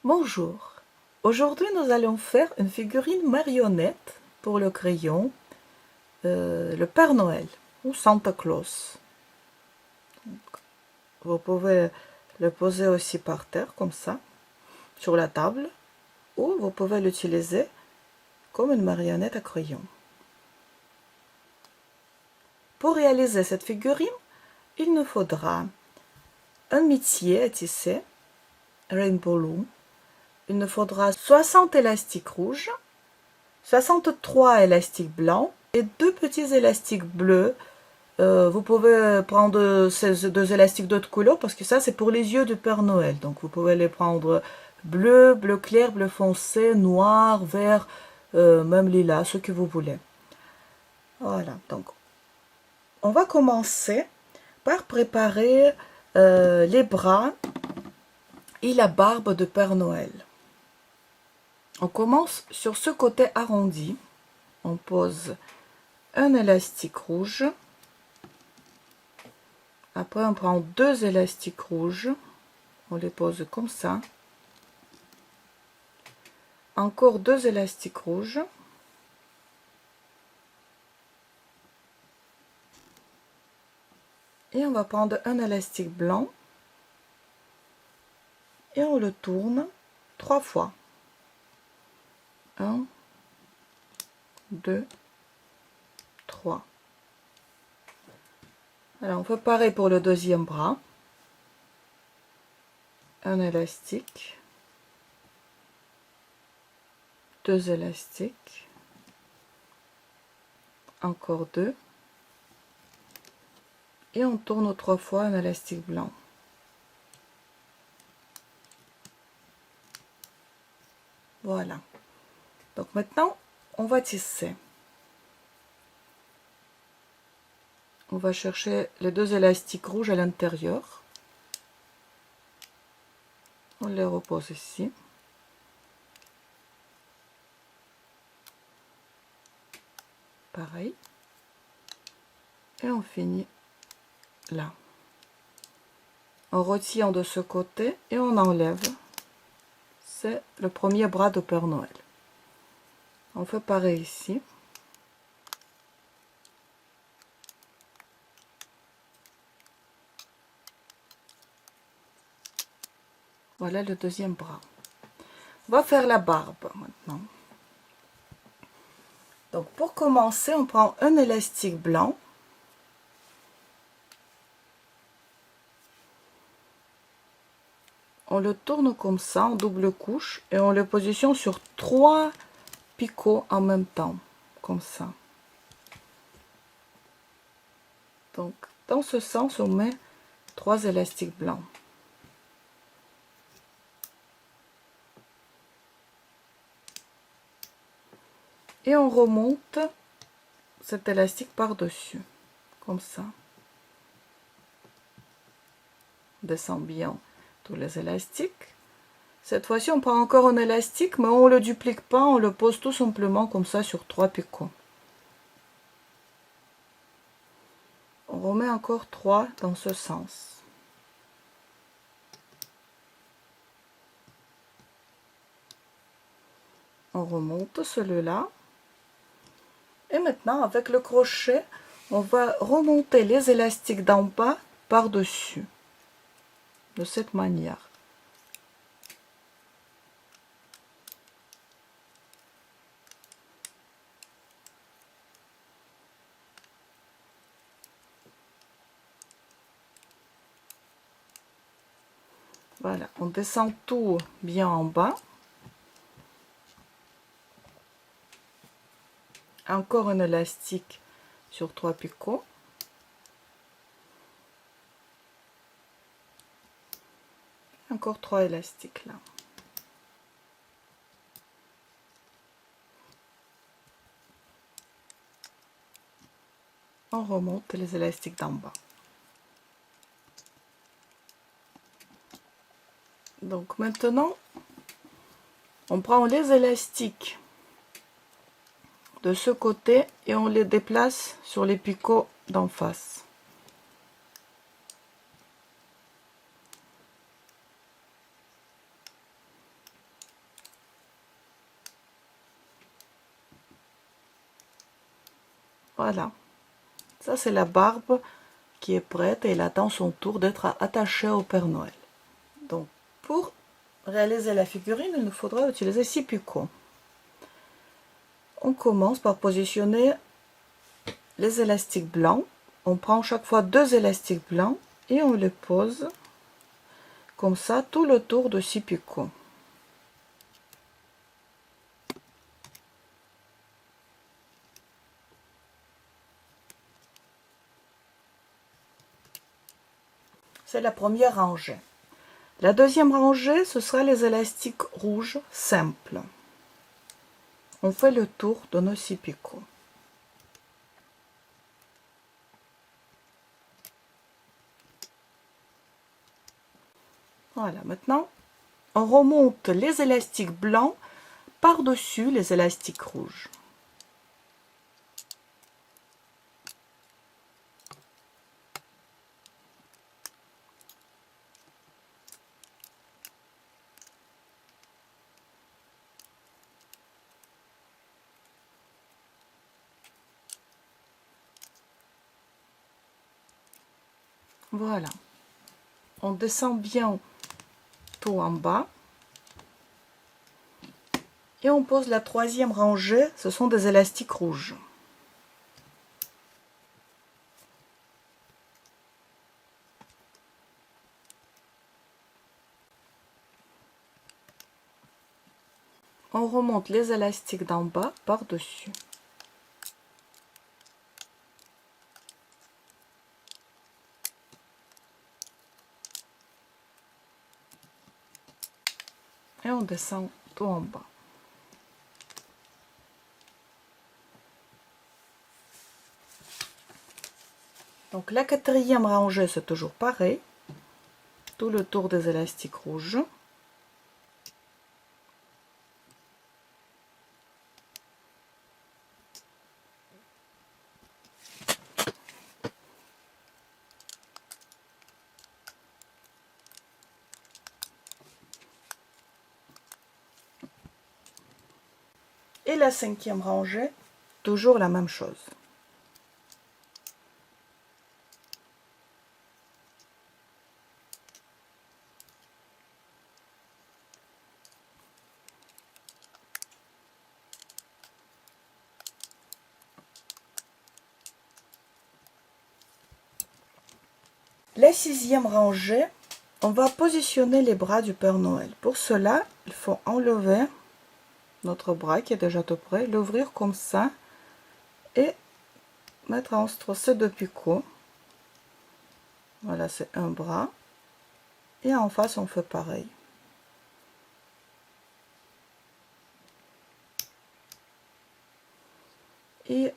Bonjour, aujourd'hui nous allons faire une figurine marionnette pour le crayon, le Père Noël ou Santa Claus. Donc, vous pouvez le poser aussi par terre comme ça, sur la table, ou vous pouvez l'utiliser comme une marionnette à crayon. Pour réaliser cette figurine, il nous faudra un métier à tisser, Rainbow Loom. Il nous faudra 60 élastiques rouges, 63 élastiques blancs et 2 petits élastiques bleus. Vous pouvez prendre ces 2 élastiques d'autres couleurs parce que ça c'est pour les yeux du Père Noël. Donc vous pouvez les prendre bleu, bleu clair, bleu foncé, noir, vert, même lilas, ce que vous voulez. Voilà, donc on va commencer par préparer les bras et la barbe de Père Noël. On commence sur ce côté arrondi. On pose un élastique rouge. Après, on prend 2 élastiques rouges. On les pose comme ça. Encore 2 élastiques rouges. Et on va prendre un élastique blanc. Et on le tourne 3 fois. 1, 2, 3. Alors, on fait pareil pour le deuxième bras. Un élastique. 2 élastiques. Encore 2. Et on tourne 3 fois un élastique blanc. Voilà. Donc maintenant, on va tisser. On va chercher les 2 élastiques rouges à l'intérieur. On les repose ici. Pareil. Et on finit là. On retire de ce côté et on enlève. C'est le premier bras de Père Noël. On fait pareil ici. Voilà le deuxième bras. On va faire la barbe maintenant. Donc pour commencer, on prend un élastique blanc. On le tourne comme ça en double couche et on le positionne sur 3 picots en même temps, comme ça. Donc dans ce sens, on met 3 élastiques blancs. Et on remonte cet élastique par-dessus, comme ça. On descend bien tous les élastiques. Cette fois-ci, on prend encore un élastique, mais on ne le duplique pas, on le pose tout simplement comme ça sur 3 picots. On remet encore 3 dans ce sens. On remonte celui-là. Et maintenant, avec le crochet, on va remonter les élastiques d'en bas par-dessus. De cette manière. Voilà, on descend tout bien en bas. Encore un élastique sur 3 picots. Encore 3 élastiques là. On remonte les élastiques d'en bas. Donc maintenant, on prend les élastiques de ce côté et on les déplace sur les picots d'en face. Voilà, ça c'est la barbe qui est prête et elle attend son tour d'être attachée au Père Noël. Donc pour réaliser la figurine, il nous faudra utiliser 6 picots. On commence par positionner les élastiques blancs. On prend chaque fois 2 élastiques blancs et on les pose comme ça tout le tour de 6 picots. C'est la première rangée. La deuxième rangée, ce sera les élastiques rouges simples. On fait le tour de nos 6 picots. Voilà, maintenant, on remonte les élastiques blancs par-dessus les élastiques rouges. Voilà. On descend bien tout en bas. Et on pose la troisième rangée, ce sont des élastiques rouges. On remonte les élastiques d'en bas par-dessus. Et on descend tout en bas. Donc la quatrième rangée, c'est toujours pareil. Tout le tour des élastiques rouges. Et la cinquième rangée, toujours la même chose. La sixième rangée, on va positionner les bras du Père Noël. Pour cela, il faut enlever notre bras qui est déjà tout prêt, l'ouvrir comme ça et mettre entre ces 2 picots. Voilà, c'est un bras. Et en face, on fait pareil. Et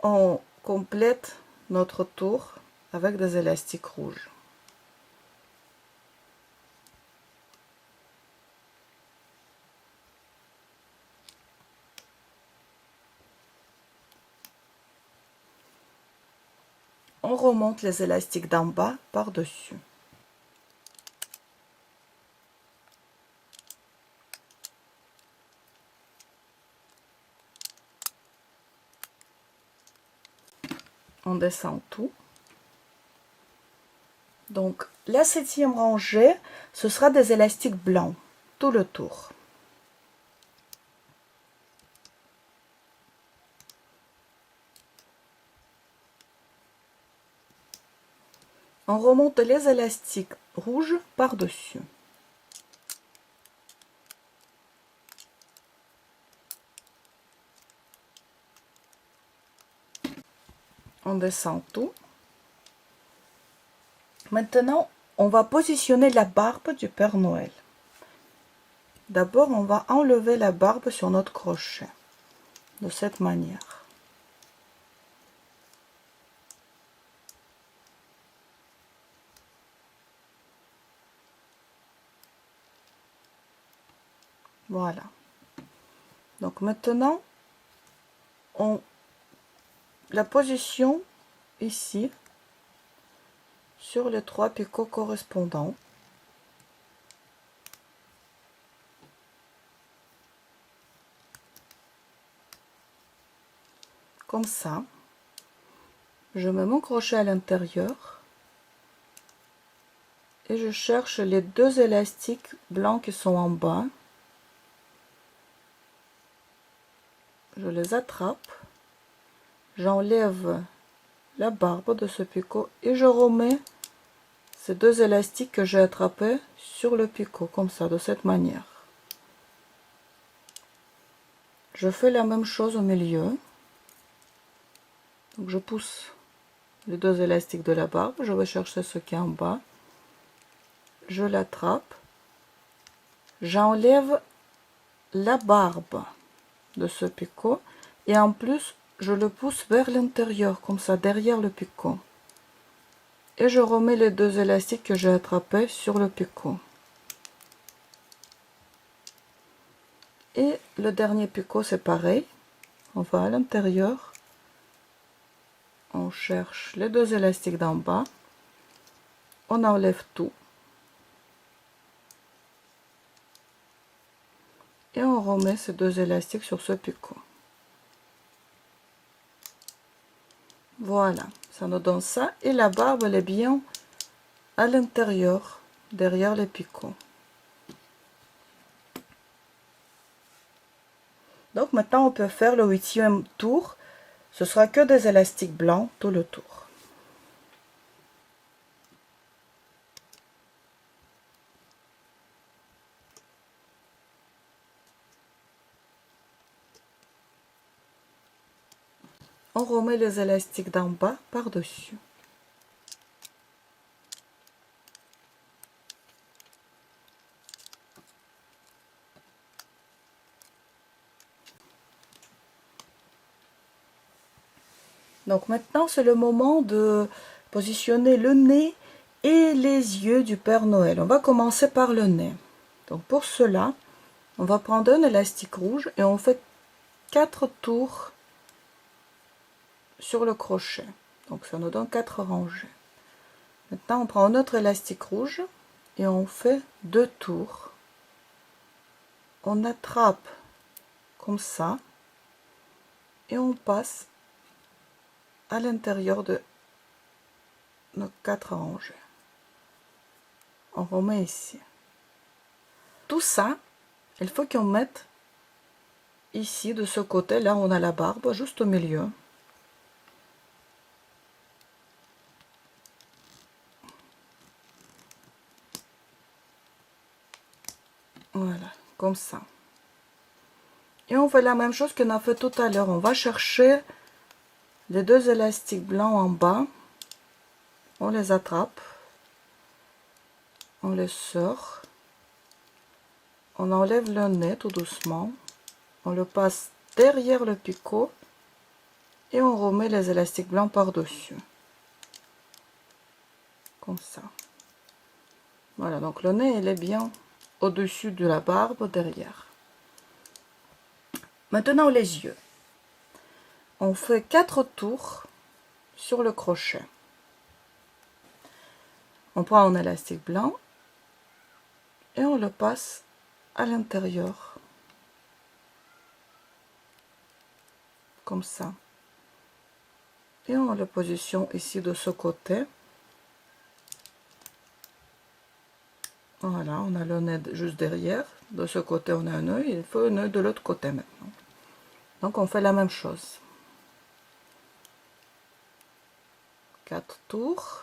on complète notre tour avec des élastiques rouges. On remonte les élastiques d'en bas par-dessus. On descend tout. Donc la septième rangée, ce sera des élastiques blancs, tout le tour. On remonte les élastiques rouges par-dessus. On descend tout. Maintenant, on va positionner la barbe du Père Noël. D'abord, on va enlever la barbe sur notre crochet, de cette manière. Voilà. Donc maintenant, on la position ici sur les 3 picots correspondants. Comme ça. Je mets mon crochet à l'intérieur et je cherche les deux élastiques blancs qui sont en bas. Je les attrape, j'enlève la barbe de ce picot et je remets ces deux élastiques que j'ai attrapés sur le picot, comme ça, de cette manière. Je fais la même chose au milieu. Donc je pousse les deux élastiques de la barbe, je vais chercher ce qui est en bas, je l'attrape, j'enlève la barbe de ce picot et en plus je le pousse vers l'intérieur, comme ça, derrière le picot. Et je remets les deux élastiques que j'ai attrapés sur le picot. Et le dernier picot, c'est pareil. On va à l'intérieur. On cherche les deux élastiques d'en bas. On enlève tout. Et on remet ces deux élastiques sur ce picot. Voilà, ça nous donne ça. Et la barbe, elle est bien à l'intérieur, derrière les picots. Donc maintenant, on peut faire le 8e tour. Ce sera que des élastiques blancs tout le tour. On remet les élastiques d'en bas par-dessus. Donc maintenant, c'est le moment de positionner le nez et les yeux du Père Noël. On va commencer par le nez. Donc pour cela, on va prendre un élastique rouge et on fait 4 tours sur le crochet. Donc ça nous donne 4 rangées. Maintenant, on prend un autre élastique rouge et on fait 2 tours. On attrape comme ça et on passe à l'intérieur de nos 4 rangées. On remet ici. Tout ça, il faut qu'on mette ici de ce côté, là on a la barbe, juste au milieu. Voilà, comme ça. Et on fait la même chose qu'on a fait tout à l'heure. On va chercher les deux élastiques blancs en bas. On les attrape. On les sort. On enlève le nez tout doucement. On le passe derrière le picot. Et on remet les élastiques blancs par-dessus. Comme ça. Voilà, donc le nez, il est bien au-dessus de la barbe, derrière. Maintenant, les yeux. On fait 4 tours sur le crochet. On prend un élastique blanc et on le passe à l'intérieur. Comme ça. Et on le positionne ici de ce côté. Voilà, on a le nez juste derrière. De ce côté, on a un œil. Il faut un œil de l'autre côté maintenant. Donc, on fait la même chose. 4 tours.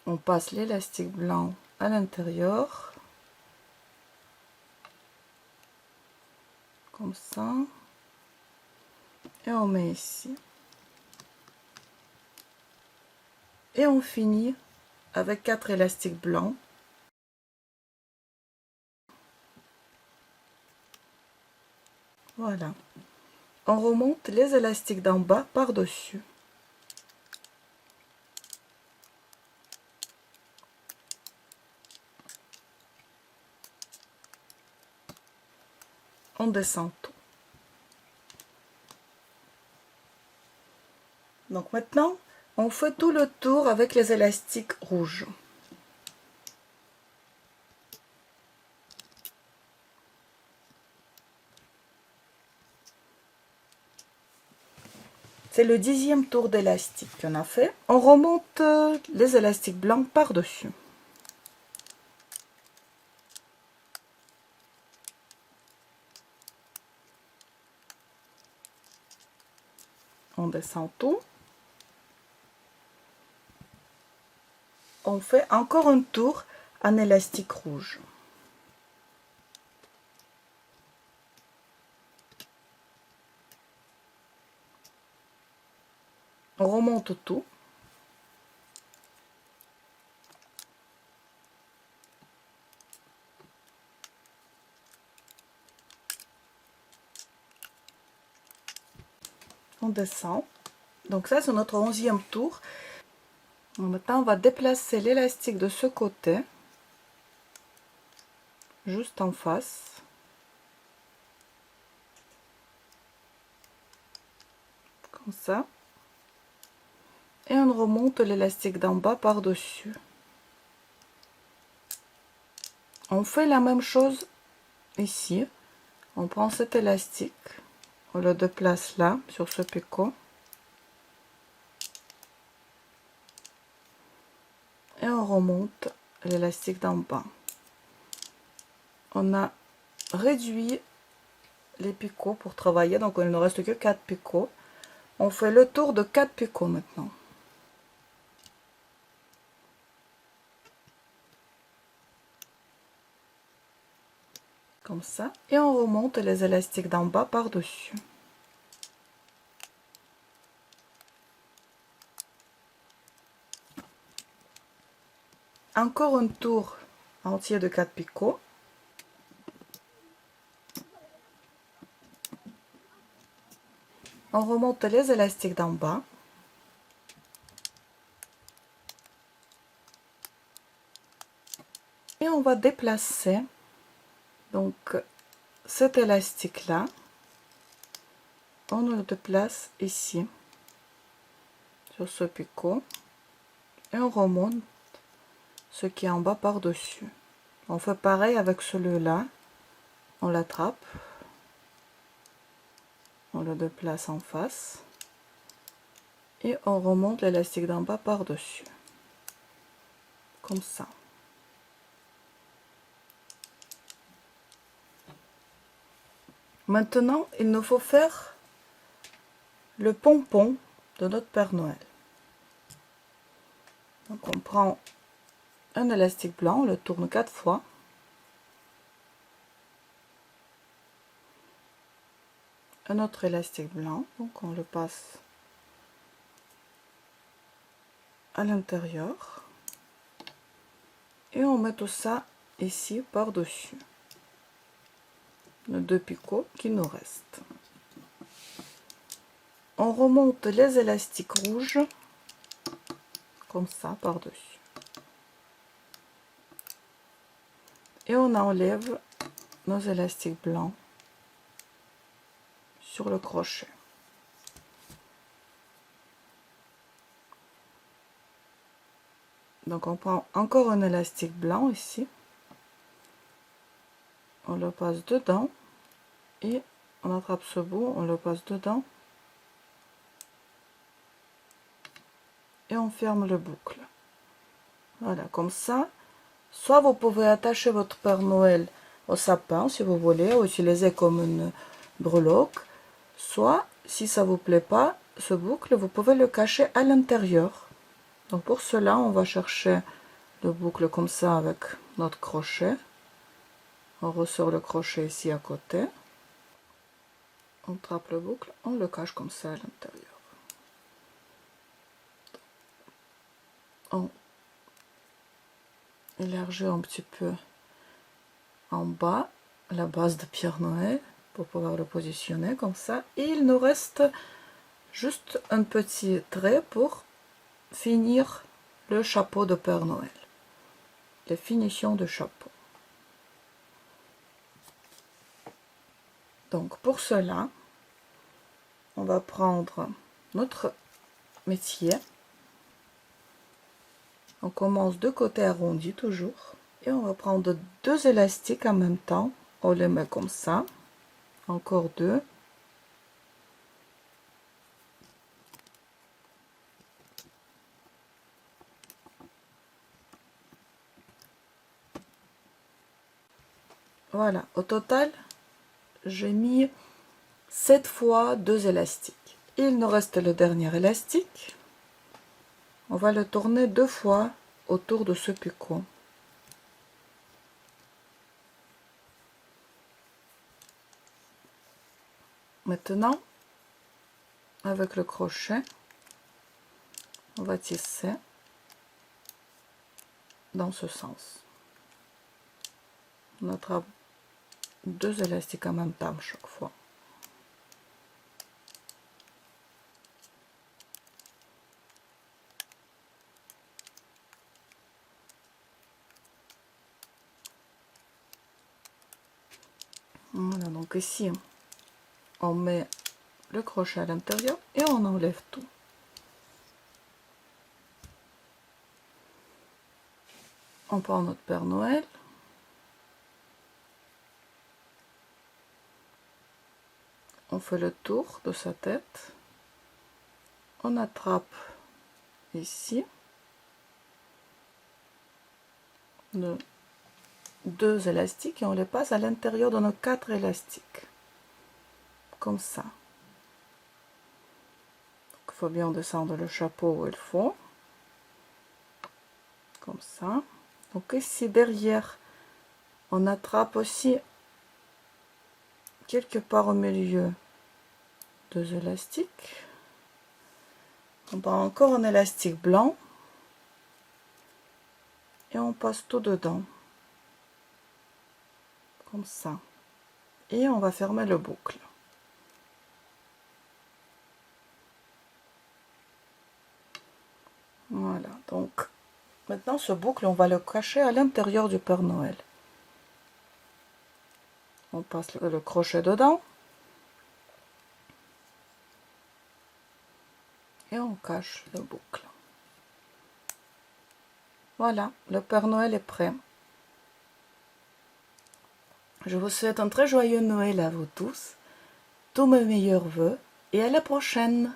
On passe l'élastique blanc à l'intérieur. Comme ça. Et on met ici. Et on finit avec 4 élastiques blancs. Voilà. On remonte les élastiques d'en bas par-dessus. On descend tout. Donc maintenant, on fait tout le tour avec les élastiques rouges. C'est le 10e tour d'élastique qu'on a fait. On remonte les élastiques blancs par-dessus. On descend tout. On fait encore un tour en élastique rouge. On remonte tout. On descend. Donc ça, c'est notre 11e tour. Maintenant, on va déplacer l'élastique de ce côté, juste en face. Comme ça. Et on remonte l'élastique d'en bas par-dessus. On fait la même chose ici. On prend cet élastique, on le déplace là, sur ce picot. Et on remonte l'élastique d'en bas. On a réduit les picots pour travailler, donc il ne reste que 4 picots. On fait le tour de 4 picots maintenant. Comme ça. Et on remonte les élastiques d'en bas par-dessus. Encore un tour entier de 4 picots. On remonte les élastiques d'en bas. Et on va déplacer donc cet élastique là. On le déplace ici, sur ce picot. Et on remonte ce qui est en bas par-dessus. On fait pareil avec celui-là. On l'attrape. On le déplace en face. Et on remonte l'élastique d'en bas par-dessus. Comme ça. Maintenant, il nous faut faire le pompon de notre Père Noël. Donc on prend un élastique blanc, on le tourne 4 fois. Un autre élastique blanc, donc on le passe à l'intérieur. Et on met tout ça ici par-dessus. Les 2 picots qui nous restent. On remonte les élastiques rouges comme ça par-dessus. Et on enlève nos élastiques blancs sur le crochet. Donc on prend encore un élastique blanc ici. On le passe dedans et on attrape ce bout, on le passe dedans et on ferme le boucle. Voilà, comme ça, soit vous pouvez attacher votre Père Noël au sapin si vous voulez, ou utiliser comme une breloque, soit si ça vous plaît pas, ce boucle, vous pouvez le cacher à l'intérieur. Donc pour cela, on va chercher le boucle comme ça avec notre crochet. On ressort le crochet ici à côté. On trappe le boucle, on le cache comme ça à l'intérieur. On élargit un petit peu en bas la base de Père Noël pour pouvoir le positionner comme ça. Et il nous reste juste un petit trait pour finir le chapeau de Père Noël. Les finitions de chapeau. Donc pour cela, on va prendre notre métier. On commence de côté arrondi toujours. Et on va prendre 2 élastiques en même temps. On les met comme ça. Encore 2. Voilà, au total, j'ai mis 7 fois 2 élastiques. Il nous reste le dernier élastique. On va le tourner 2 fois autour de ce picot. Maintenant, avec le crochet, on va tisser dans ce sens. On attrape 2 élastiques en même temps chaque fois. Voilà, donc ici, on met le crochet à l'intérieur et on enlève tout. On prend notre Père Noël. On fait le tour de sa tête. On attrape ici nos 2 élastiques et on les passe à l'intérieur de nos 4 élastiques. Comme ça. Il faut bien descendre le chapeau où il faut. Comme ça. Donc ici derrière, on attrape aussi quelque part au milieu 2 élastiques. On prend encore un élastique blanc et on passe tout dedans. Comme ça. Et on va fermer le boucle. Voilà, donc maintenant ce boucle, on va le cacher à l'intérieur du Père Noël. On passe le crochet dedans. Et on cache le boucle. Voilà, le Père Noël est prêt. Je vous souhaite un très joyeux Noël à vous tous. Tous mes meilleurs vœux et à la prochaine.